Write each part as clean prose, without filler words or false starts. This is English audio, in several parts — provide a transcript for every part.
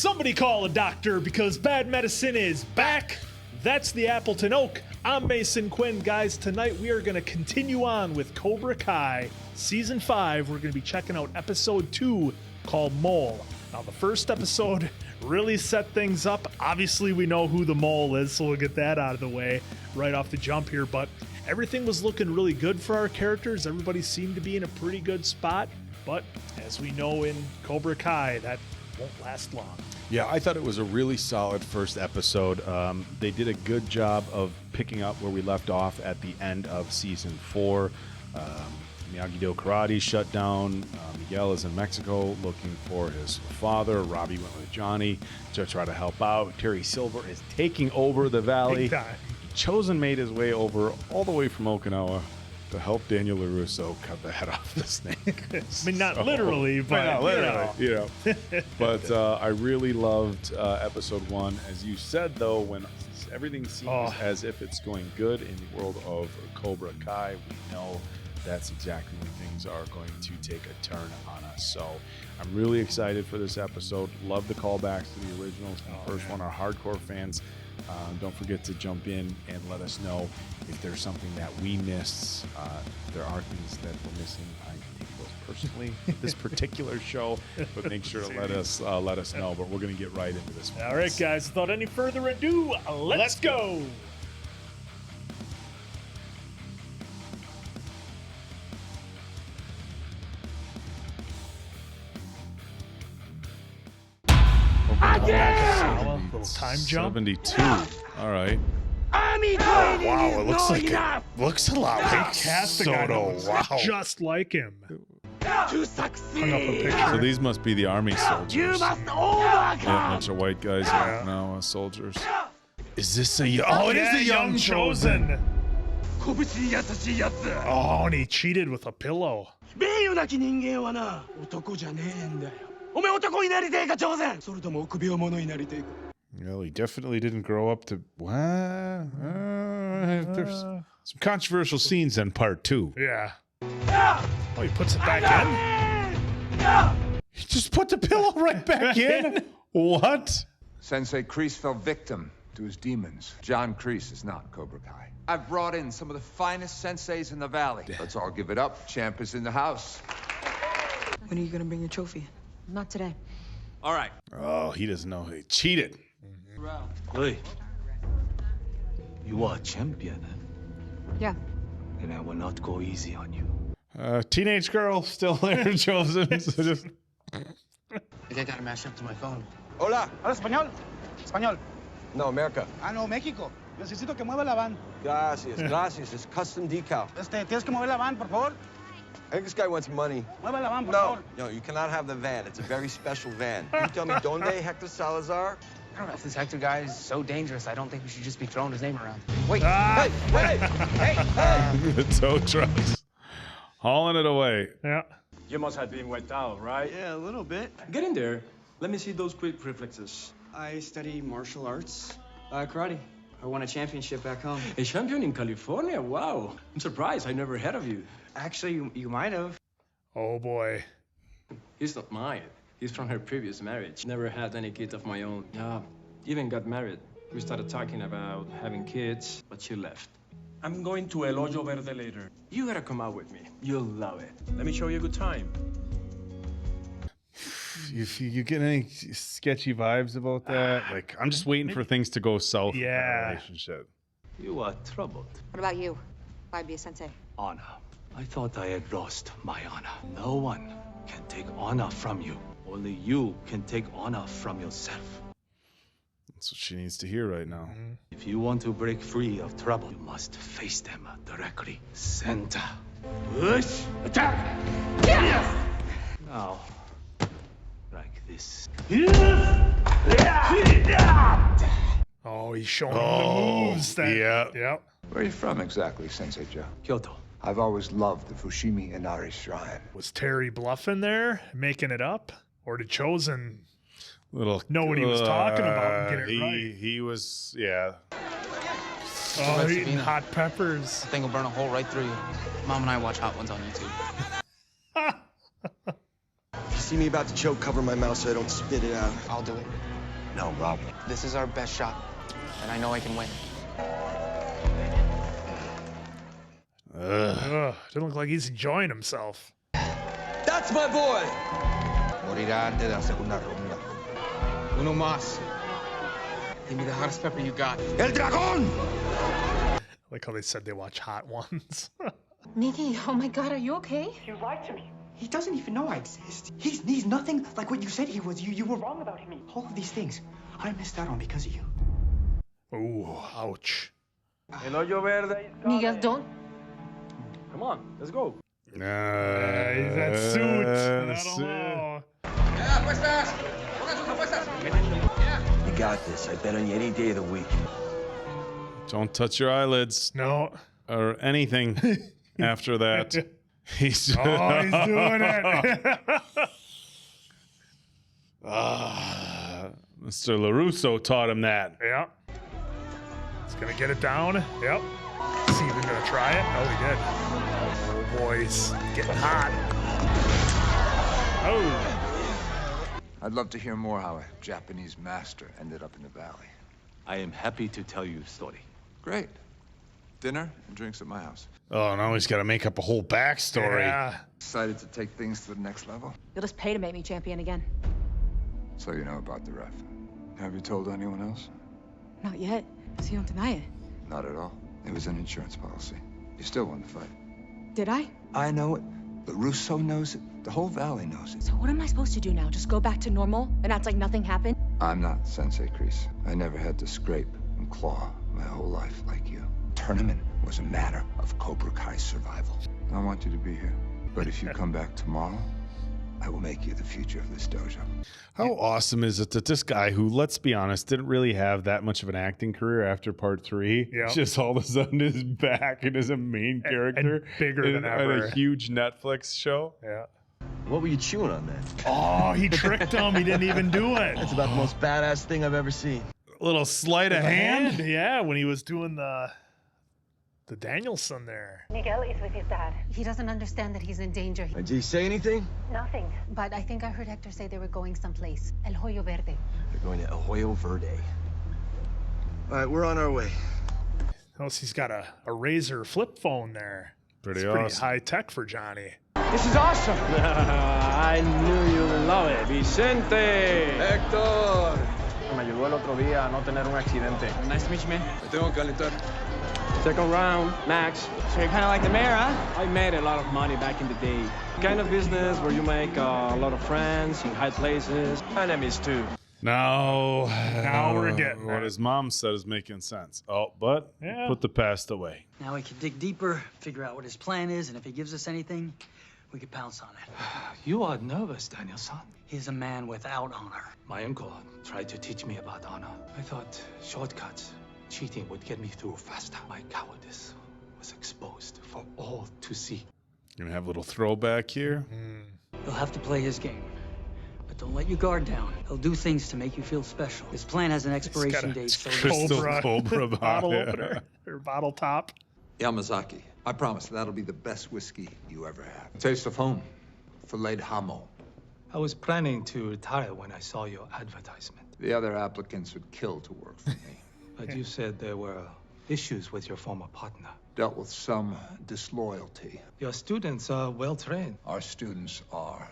Somebody call a doctor because bad medicine is back. That's the Appleton Oak. I'm Mason Quinn. Guys, tonight we are going to continue on with Cobra Kai Season 5. We're going to be checking out Episode 2 called Mole. Now, the first episode really set things up. Obviously, we know who the mole is, so we'll get that out of the way right off the jump here. But everything was looking really good for our characters. Everybody seemed to be in a pretty good spot. But as we know in Cobra Kai, that won't last long. Yeah, I thought it was a really solid first episode. They did a good job of picking up where we left off at the end of Season 4. Miyagi-Do Karate shut down. Miguel is in Mexico looking for his father. Robby went with Johnny to try to help out. Terry Silver is taking over the valley. Big time. Chozen made his way over all the way from Okinawa to help Daniel LaRusso cut the head off the snake. I mean, not literally, but not literally, you know. But I really loved episode 1. As you said, though, when everything seems as if it's going good in the world of Cobra Kai, we know that's exactly when things are going to take a turn on us. So I'm really excited for this episode. Love the callbacks to the originals from the first one. Our hardcore fans, don't forget to jump in and let us know if there's something that we missed. There are things that we're missing. I take those personally with this particular show, but make sure to let us know. But we're going to get right into this one. All right, guys, without any further ado, let's go. Little time jump. 72. All right. Oh, wow, it looks a lot like Cast the guy that Soto. looks Wow. just like him. Hung up a picture. So these must be the army soldiers. Yeah, a bunch of white guys now, soldiers. Is this a young? Oh, it is a young Chozen. Oh, and he cheated with a pillow. Well, he definitely didn't grow up to. There's some controversial scenes in part 2. Yeah. Oh, he puts it back in? He just put the pillow right back in? What? Sensei Kreese fell victim to his demons. John Kreese is not Cobra Kai. I've brought in some of the finest senseis in the valley. Let's all give it up. Champ is in the house. When are you gonna bring your trophy? Not today. All right. Oh, he doesn't know he cheated. Hey, you are a champion, Yeah. and I will not go easy on you. Teenage girl still there, Chosen. So just... I think I got it mashed up to my phone. Hola. ¿Habla español? Español. No, America. Ah, no, México. Necesito que mueva la van. Gracias, gracias. It's custom decal. Tienes que mover la van, por favor. I think this guy wants money. Mueva la van, por No, favor. no, you cannot have the van. It's a very special van. You tell me, donde Hector Salazar? I don't know if this Hector guy is so dangerous. I don't think we should just be throwing his name around. Wait, hey! The tow trucks. Hauling it away. Yeah. You must have been wet out, right? Yeah, a little bit. Get in there. Let me see those quick reflexes. I study martial arts. Karate. I won a championship back home. A champion in California? Wow. I'm surprised. I never heard of you. Actually, you might have. Oh, boy. He's not mine. He's from her previous marriage. Never had any kids of my own. Yeah, even got married. We started talking about having kids, but she left. I'm going to El Hoyo Verde later. You gotta come out with me. You'll love it. Let me show you a good time. You get any sketchy vibes about that? Like, I'm just waiting for things to go south in that relationship. You are troubled. What about you? Why'd be a sensei? Honor. I thought I had lost my honor. No one can take honor from you. Only you can take honor from yourself. That's what she needs to hear right now. If you want to break free of trouble, you must face them directly. Center. Push. Attack. Yes. Now, like this. Oh, he's showing the moves. Yep. Where are you from exactly, Sensei Joe? Kyoto. I've always loved the Fushimi Inari Shrine. Was Terry bluffing there, making it up? Or did Chozen know what he was talking about and get it right? He was, yeah. Oh, eating hot peppers. The thing will burn a hole right through you. Mom and I watch Hot Ones on YouTube. You see me about to choke, cover my mouth so I don't spit it out. I'll do it. No, Rob. This is our best shot, and I know I can win. Didn't look like he's enjoying himself. That's my boy! Morirá antes de la segunda ronda. Uno más. Give me the hottest pepper you got. El Dragón! Like how they said they watch Hot Ones. Nikki, oh my God, are you okay? You lied to me. He doesn't even know I exist. He's nothing like what you said he was. You were wrong about him. All of these things I missed out on because of you. Ooh, ouch. Miguel, don't. Come on, let's go. He's that suit. I don't know. You got this. I bet on you any day of the week. Don't touch your eyelids. No. Or anything after that. He's doing it. Mr. LaRusso taught him that. Yeah. He's going to get it down. Yep. Is he even going to try it? Oh, he did. Oh, boy. He's getting hot. Oh. I'd love to hear more how a Japanese master ended up in the valley. I am happy to tell you the story. Great. Dinner and drinks at my house. Oh, now he's got to make up a whole backstory. Yeah. Excited to take things to the next level? You'll just pay to make me champion again. So you know about the ref. Have you told anyone else? Not yet, so you don't deny it. Not at all. It was an insurance policy. You still won the fight. Did I? I know it. LaRusso knows it. The whole valley knows it. So what am I supposed to do now? Just go back to normal and act like nothing happened? I'm not Sensei Kreese. I never had to scrape and claw my whole life like you. Tournament was a matter of Cobra Kai survival. I want you to be here. But if you come back tomorrow, I will make you the future of this dojo. How awesome is it that this guy, who, let's be honest, didn't really have that much of an acting career after part 3, just all of a sudden is back and is a main character. And bigger than ever. On a huge Netflix show. Yeah. What were you chewing on, man? Oh, he tricked him. He didn't even do it. That's about the most badass thing I've ever seen. A little sleight of hand? Yeah, when he was doing the Danielson there. Miguel is with his dad. He doesn't understand that he's in danger. Did he say anything? Nothing. But I think I heard Hector say they were going someplace. El Hoyo Verde. They're going to El Hoyo Verde. All right, we're on our way. Notice he's got a Razor flip phone there. Pretty It's awesome. pretty high tech for Johnny. This is awesome. I knew you would love it. Vicente. Hector. Me ayudó el otro día a no tener un accidente. Nice to meet you, man. Me tengo que calentar. Second round, Max. So you're kind of like the mayor, huh? I made a lot of money back in the day. Kind of business where you make a lot of friends in high places. Enemies too. Now we're getting what there. his mom said is making sense. Oh, but put the past away. Now we can dig deeper, figure out what his plan is, and if he gives us anything, we can pounce on it. You are nervous, Daniel-san. He's a man without honor. My uncle tried to teach me about honor. I thought shortcuts, cheating would get me through faster. My cowardice was exposed for all to see. Gonna have a little throwback here. You'll have to play his game. But don't let your guard down. He'll do things to make you feel special. His plan has an expiration date, so Cobra bottle opener or bottle top. Yamazaki, I promise that'll be the best whiskey you ever have. Taste of home. Filleted hamo. I was planning to retire when I saw your advertisement. The other applicants would kill to work for me. But you said there were issues with your former partner. Dealt with some disloyalty. Your students are well trained. Our students are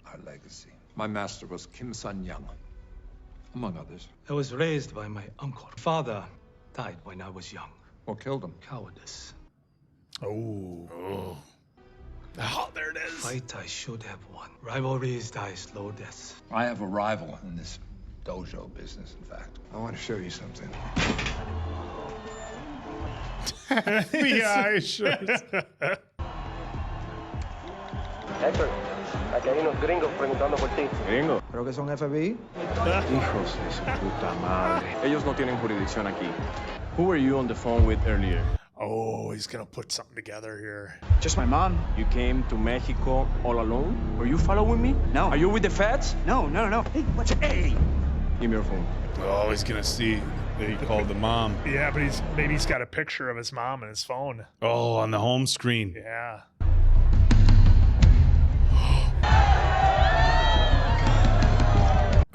our legacy. My master was Kim Sun-young, among others. I was raised by my uncle. Father died when I was young. What killed him? Cowardice. Oh, there it is. Fight I should have won. Rivalries die slow deaths. I have a rival in this dojo business, in fact. I want to show you something. FBI shirts. Hector, aquí hay unos gringos preguntando por ti. ¿Gringo? ¿Creo que son FBI? Hijos de su puta madre. Ellos no tienen jurisdicción aquí. Who were you on the phone with earlier? Oh, he's gonna put something together here. Just my mom. You came to Mexico all alone? Were you following me? No. Are you with the feds? No. Hey, what's your... Hey! Give me your phone. Oh, he's gonna see that he called the mom. Yeah, but maybe he's got a picture of his mom on his phone. Oh, on the home screen. Yeah.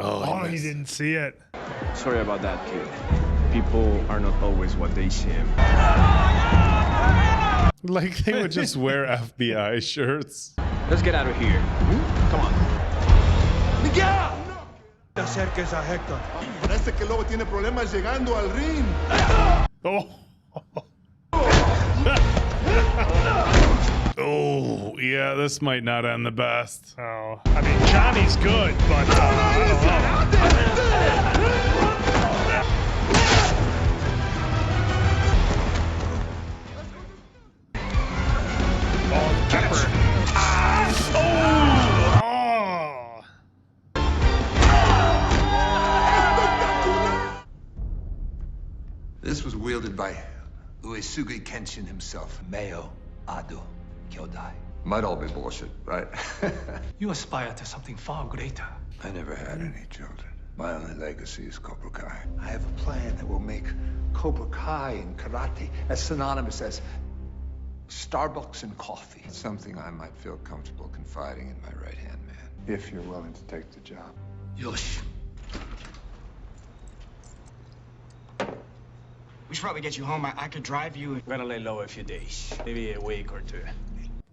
Oh, he didn't see it. Sorry about that, kid. People are not always what they seem. Like they would just wear FBI shirts. Let's get out of here. Come on. ¡Miguel! ¡No te acerques a Héctor! Parece que el lobo tiene problemas llegando al ring. Oh. Oh, yeah, this might not end the best. Oh, I mean, Johnny's good, but I don't know. Oh, Pepper. This was wielded by Uesugi Kenshin himself, Meo Ado Kyodai. Might all be bullshit, right? You aspire to something far greater. I never had any children. My only legacy is Cobra Kai. I have a plan that will make Cobra Kai and karate as synonymous as Starbucks and coffee. It's something I might feel comfortable confiding in my right-hand man, if you're willing to take the job. Yosh. We should probably get you home. I could drive you. I'm gonna lay low a few days, maybe a week or two.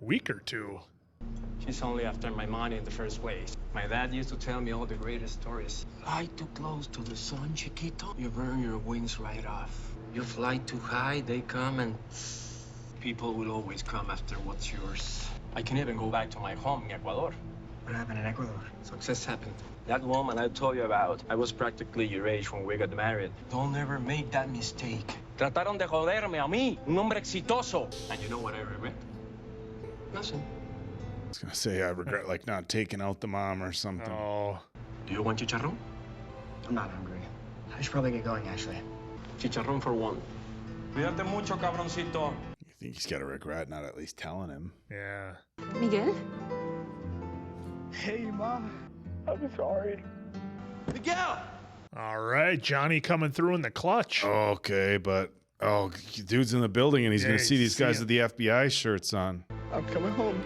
Week or two? She's only after my money in the first place. My dad used to tell me all the greatest stories. Fly too close to the sun, Chiquito. You burn your wings right off. You fly too high, they come and people will always come after what's yours. I can even go back to my home in Ecuador. What happened in Ecuador? Success happened. That woman I told you about, I was practically your age when we got married. Don't ever make that mistake. Trataron de joderme a mí, un hombre exitoso. And you know what I regret? Nothing. I was gonna say I regret like not taking out the mom or something. Oh. Do you want chicharrón? I'm not hungry. I should probably get going, actually. Chicharrón for one. Cuídate mucho, cabroncito. You think he's gotta regret not at least telling him? Yeah. Miguel? Hey, Mom. I'm sorry. Miguel! All right, Johnny coming through in the clutch. Okay, but dude's in the building and he's gonna see these guys him. with the FBI shirts on. I'm coming home.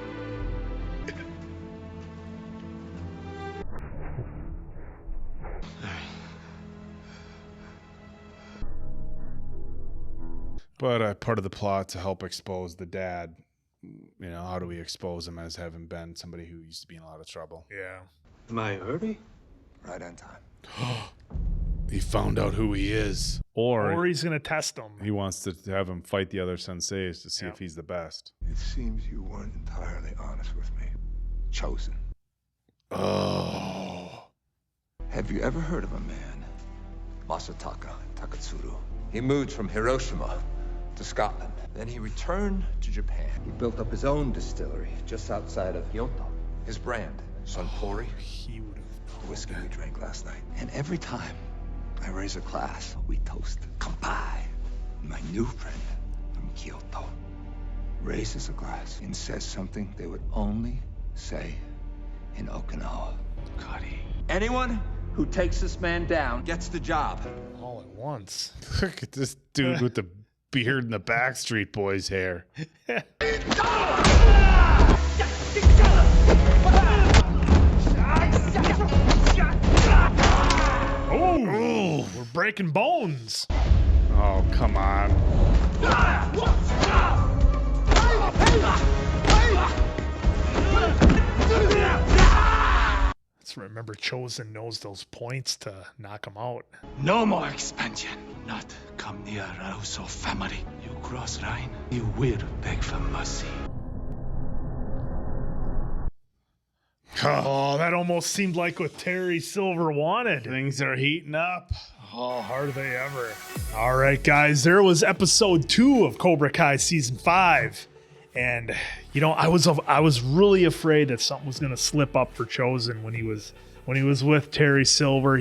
But part of the plot to help expose the dad. You know, how do we expose him as having been somebody who used to be in a lot of trouble? Yeah. Am I early? Right on time. He found out who he is. Or he's going to test him. He wants to have him fight the other senseis to see if he's the best. It seems you weren't entirely honest with me. Chozen. Oh. Have you ever heard of a man, Masataka Takatsuru? He moved from Hiroshima to Scotland. Then he returned to Japan. He built up his own distillery just outside of Kyoto. His brand, Suntory, the whiskey we drank last night. And every time I raise a glass, we toast Kampai. My new friend from Kyoto raises a glass and says something they would only say in Okinawa. Cuddy. Anyone who takes this man down gets the job. All at once. Look at this dude with the beard and the Backstreet Boys hair. Oh, we're breaking bones. Oh, come on. Let's remember Chozen knows those points to knock him out. No more expansion. Not come near Russo family. You cross line, you will beg for mercy. Oh, that almost seemed like what Terry Silver wanted. Things are heating up. Oh, harder than ever. All right, guys, there was episode 2 of Cobra Kai season 5. And, you know, I was really afraid that something was going to slip up for Chozen when he was with Terry Silver.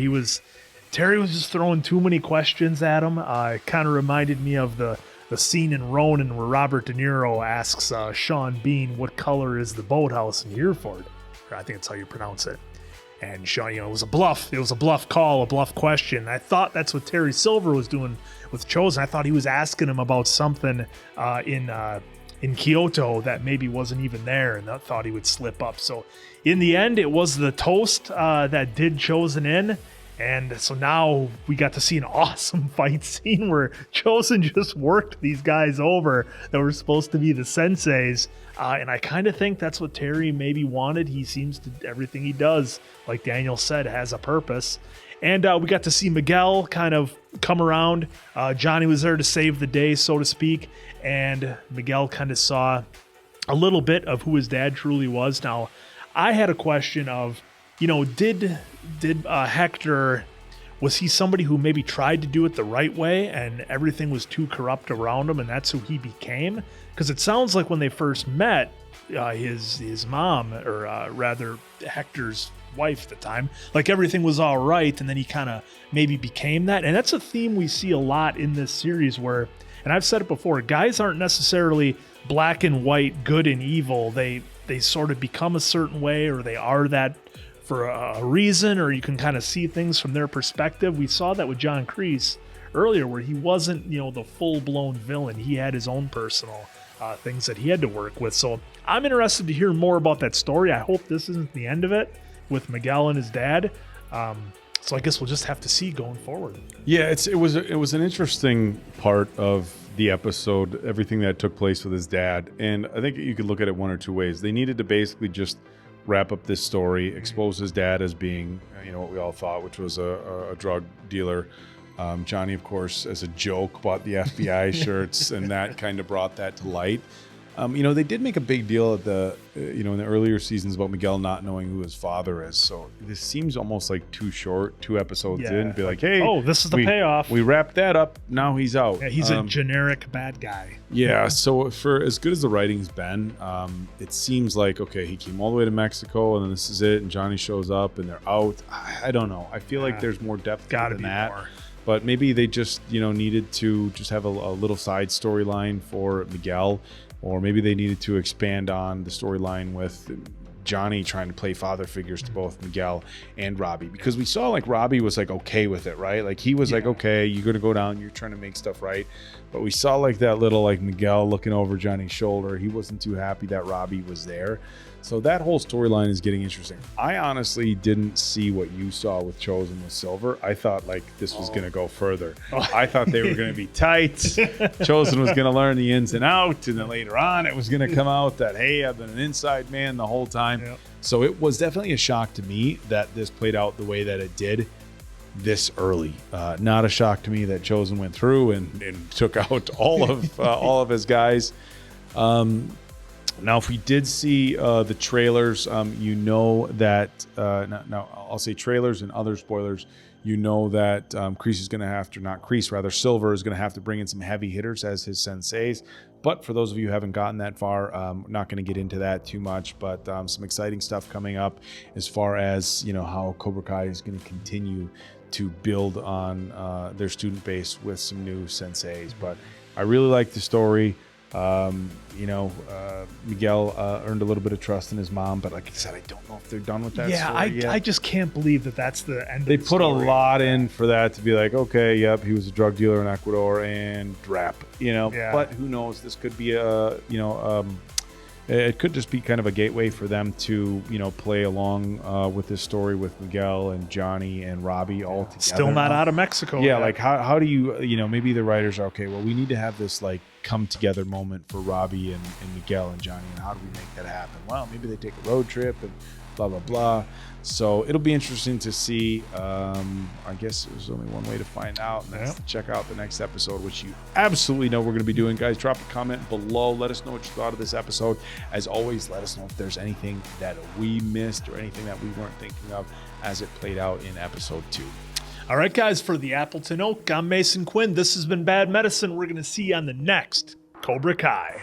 Terry was just throwing too many questions at him. It kind of reminded me of the scene in Ronin where Robert De Niro asks Sean Bean, what color is the boathouse in Hereford? I think that's how you pronounce it. And Sean, you know, it was a bluff. It was a bluff call, a bluff question. I thought that's what Terry Silver was doing with Chozen. I thought he was asking him about something in in Kyoto that maybe wasn't even there and that thought he would slip up. So in the end, it was the toast that did Chozen in. And so now we got to see an awesome fight scene where Chozen just worked these guys over that were supposed to be the senseis. And I kind of think that's what Terry maybe wanted. He seems to, everything he does, like Daniel said, has a purpose. And we got to see Miguel kind of come around. Johnny was there to save the day, so to speak. And Miguel kind of saw a little bit of who his dad truly was. Now, I had a question of, did Hector, was he somebody who maybe tried to do it the right way and everything was too corrupt around him and that's who he became? Because it sounds like when they first met, his mom, or rather Hector's wife at the time, like everything was all right, and then he kind of maybe became that. And that's a theme we see a lot in this series where, and I've said it before, guys aren't necessarily black and white, good and evil. They sort of become a certain way, or they are that for a reason, or you can kind of see things from their perspective. We saw that with John Kreese earlier, where he wasn't, the full-blown villain. He had his own personal things that he had to work with. So I'm interested to hear more about that story. I hope this isn't the end of it with Miguel and his dad. So I guess we'll just have to see going forward. Yeah, it was an interesting part of the episode, everything that took place with his dad. And I think you could look at it one or two ways. They needed to basically just wrap up this story, expose his dad as being, what we all thought, which was a drug dealer. Johnny, of course, as a joke, bought the FBI shirts, and that kind of brought that to light. They did make a big deal at the, in the earlier seasons about Miguel not knowing who his father is. So this seems almost like too short, 2 episodes in, be like, hey, this is the payoff. We wrapped that up. Now he's out. Yeah, he's a generic bad guy. Yeah. So for as good as the writing's been, it seems like, okay, he came all the way to Mexico and then this is it. And Johnny shows up and they're out. I don't know. I feel like there's more depth than that. More. But maybe they just, needed to just have a little side storyline for Miguel. Or maybe they needed to expand on the storyline with Johnny trying to play father figures to both Miguel and Robby. Because we saw like Robby was like okay with it, right? Like he was like, okay, you're going to go down, you're trying to make stuff right. But we saw like that little like Miguel looking over Johnny's shoulder. He wasn't too happy that Robby was there. So that whole storyline is getting interesting. I honestly didn't see what you saw with Chozen with Silver. I thought like this was going to go further. I thought they were going to be tight. Chozen was going to learn the ins and outs. And then later on, it was going to come out that, hey, I've been an inside man the whole time. Yep. So it was definitely a shock to me that this played out the way that it did this early. Not a shock to me that Chozen went through and took out all of his guys. Now, if we did see the trailers, that now I'll say trailers and other spoilers. That Kreese is going to have to, not Kreese, rather Silver is going to have to bring in some heavy hitters as his senseis. But for those of you who haven't gotten that far, not going to get into that too much. But some exciting stuff coming up as far as how Cobra Kai is going to continue to build on their student base with some new senseis. But I really like the story. Miguel earned a little bit of trust in his mom, but like I said, I don't know if they're done with that story yet. I just can't believe that that's the end. They put a lot in for that to be like, okay, yep, he was a drug dealer in Ecuador and rap, but who knows? This could be it could just be kind of a gateway for them to, play along with this story with Miguel and Johnny and Robby all together. Still not out of Mexico. Yeah, like how do you, maybe the writers are, okay, well, we need to have this like come together moment for Robby and Miguel and Johnny, and how do we make that happen? Well, maybe they take a road trip and blah, blah, blah. So it'll be interesting to see. I guess there's only one way to find out, and that's to check out the next episode, which you absolutely know we're going to be doing. Guys, drop a comment below. Let us know what you thought of this episode. As always, let us know if there's anything that we missed or anything that we weren't thinking of as it played out in episode 2. All right, guys, for the Appleton Oak, I'm Mason Quinn. This has been Bad Medicine. We're going to see you on the next Cobra Kai.